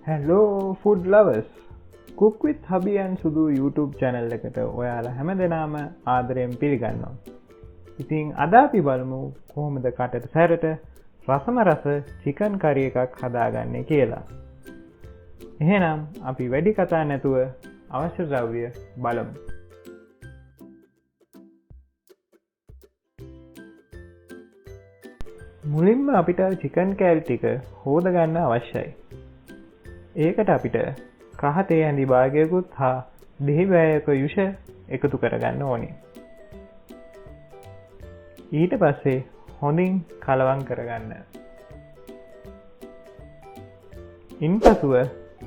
Hello food lovers. Cook with Hubby and Sudu YouTube channel එකට ඔයාලා හැමදෙනාම ආදරයෙන් පිළිගන්නවා. ඉතින් අද අපි බලමු කොහොමද කටට සැරට රසම රස චිකන් කරි එකක් හදාගන්නේ කියලා. එහෙනම් අපි වැඩි කතා නැතුව අවශ්‍ය ද්‍රව්‍ය බලමු. මුලින්ම අපිට චිකන් කෑලි ටික හොදගන්න අවශ්‍යයි. ඒකට අපිට කහ තේ ඇඳි භාගයකුත් හා දෙහි බෑයක යුෂ එකතු කරගන්න ඕනේ. ඊට පස්සේ හොඳින් කලවම් කරගන්න. ඉන්පසුව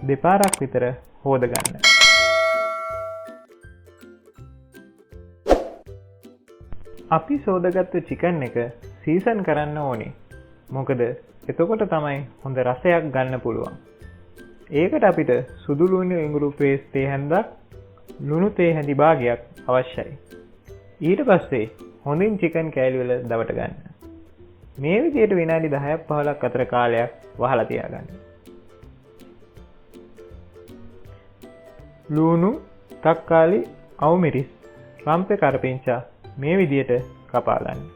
දෙපාරක් විතර හොදගන්න. අපි සෝදාගත්තු චිකන් එක සීසන් කරන්න ඕනේ. මොකද එතකොට තමයි හොඳ රසයක් ගන්න පුළුවන්. ඒකට අපිට සුදු ලුණු ඉඟුරු පේස්ට් තේ හැන්දක් ලුණු තේ හැඳි භාගයක් අවශ්‍යයි. ඊට පස්සේ හොඳින් චිකන් කෑලි වල දවට ගන්න. මේ විදිහට විනාඩි 10ක් 15ක් අතර කාලයක් වහලා තියාගන්න. ලුණු, තක්කාලි, අවු මිරිස්, රම්පේ කරපිංචා මේ විදිහට කපා ගන්න.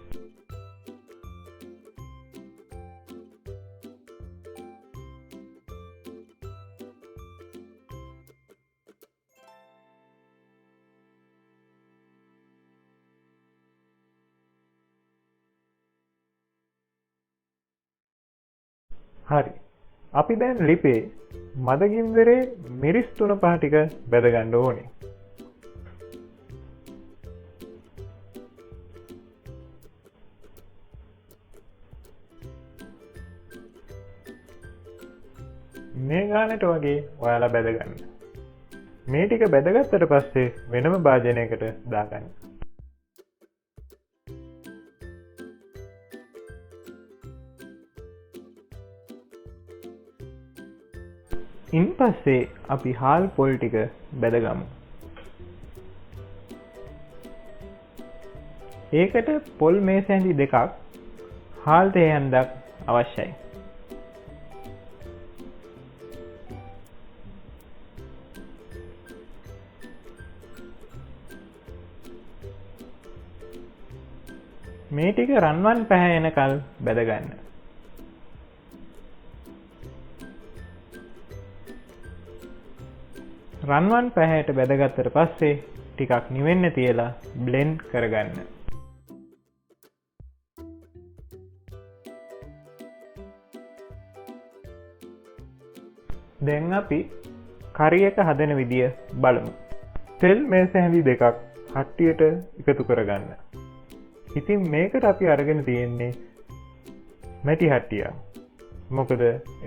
හරි. අපි දැන් ලිපේ මද ගින්දරේ මිරිස් 3-5 ටික බෙද ගන්න ඕනේ. මේ ගානට වගේ ඔයාලා බෙද ගන්න. මේ ටික බෙදගත්තට පස්සේ වෙනම භාජනයකට දාගන්න. ඉන් පස්සේ අපි හාල් පොල් ටික බෙදගමු. ඒකට පොල් මේස ඇඳි 2ක් හාල් තේ හැන්දක් අවශ්‍යයි. මේ ටික රන්වන් පැහැයෙනකල් බෙදගන්න. රන්වන් පැහැයට බැදගත්තට පස්සේ ටිකක් නිවෙන්න තියලා බ්ලෙන්ඩ් කරගන්න. දැන් අපි කරි එක හදන විදිය බලමු. තෙල් මේස හැඳි 2ක් කට්ටියට එකතු කරගන්න. ඉතින් මේකට අපි අරගෙන තියෙන්නේ මැටි හට්ටියක්. මොකද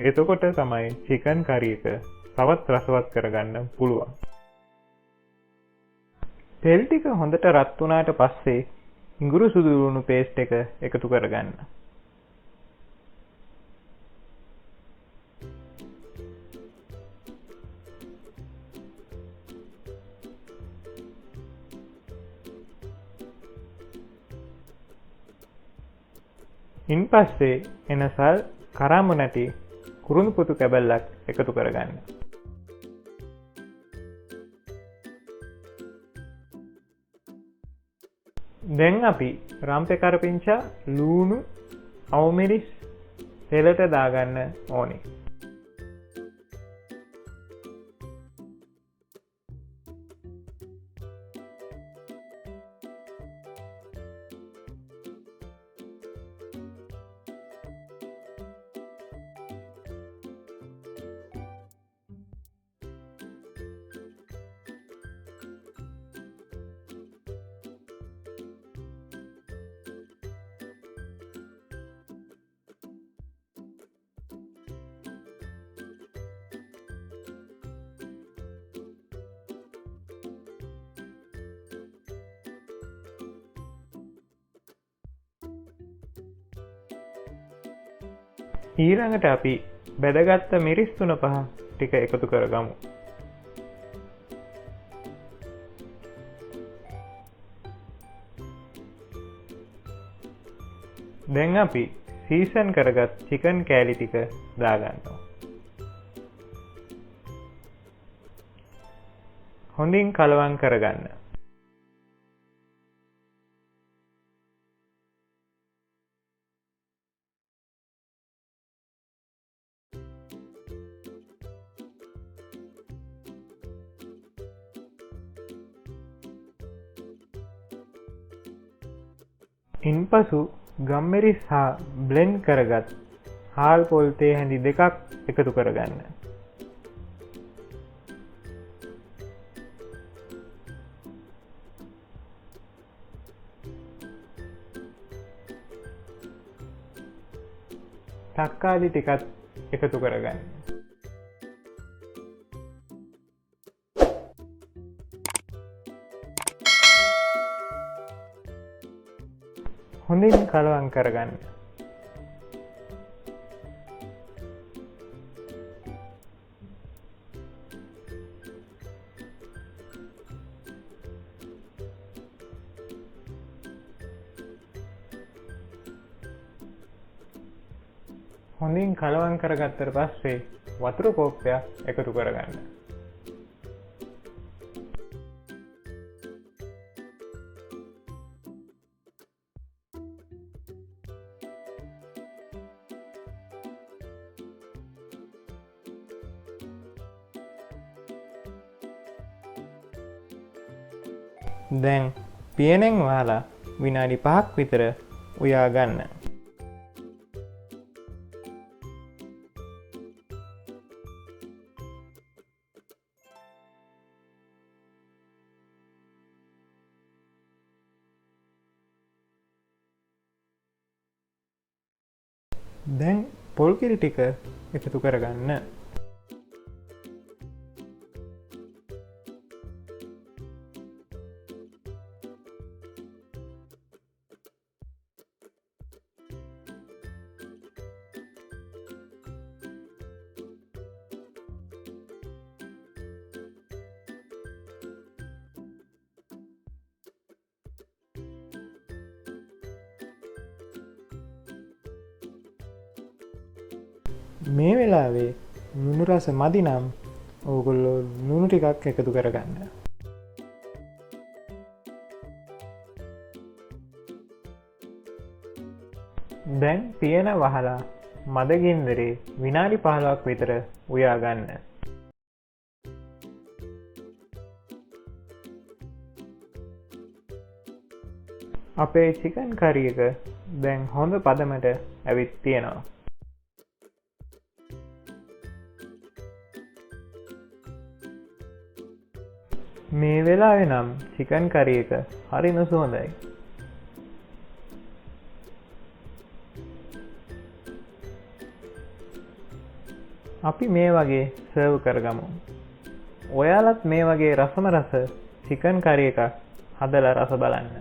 එතකොට තමයි චිකන් කරි එක තවත් රසවත් කරගන්න පුළුවන්. තෙල් ටික හොඳට රත් වුණාට පස්සේ ඉඟුරු සුදු ලුණු පේස්ට් එක එකතු කරගන්න. ඉන්පස්සේ එනසල් කරාමු නැටි කුරුඳු පුතු කැබල්ලක් එකතු කරගන්න. දැන් අපි රම්පේ කරපිංචා ලූණු අවු මිරිස් තෙලට දාගන්න ඕනේ. ඊළඟට අපි බෙදගත්ත මිරිස් 3-5 ටික එකතු කරගමු. දැන් අපි සීසන් කරගත් චිකන් කෑලි ටික දාගන්නවා. හොඳින් කලවම් කරගන්න. ඉන්පසු ගම්මිරිස් හා බ්ලෙන්ඩ් කරගත් හාල් පොල් තේ හැඳි දෙකක් එකතු කරගන්න. තක්කාලි ටිකත් එකතු කරගන්න. හොඳින් කලවම් කරගන්න. හොඳින් කලවම් කරගත්තට පස්සේ වතුර කෝප්පයක් එකතු කරගන්න. දැන් පියනෙන් වහලා විනාඩි 5ක් විතර උයා ගන්න. දැන් පොල් කිරි ටික එකතු කරගන්න. මේ වෙලාවේ ලුණු රස මදි නම් ඕගොල්ලෝ ලුණු ටිකක් එකතු කරගන්න. දැන් පියන වහලා මද ගින්දරේ විනාඩි 15ක් විතර උයා ගන්න. අපේ චිකන් කරි එක දැන් හොඳ පදමට ඇවිත් තියෙනවා. මේ වෙලාවේ නම් චිකන් කරි එක හරිම සුවඳයි. අපි මේ වගේ සර්ව් කරගමු. ඔයාලත් මේ වගේ රසම රස චිකන් කරි එකක් හදලා රස බලන්න.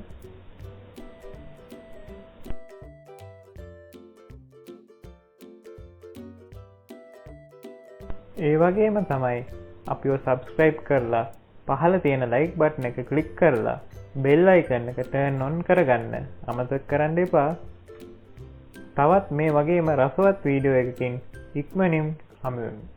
ඒ වගේම තමයි අපිව සබ්ස්ක්‍රයිබ් කරලා පහළ තියෙන ලයික් බටන් එක ක්ලික් කරලා බෙල් අයිකන් එක ටර්න් ඔන් කරගන්න අමතක කරන්න එපා. තවත් මේ වගේම රසවත් වීඩියෝ එකකින් ඉක්මනින් හමු වෙමු.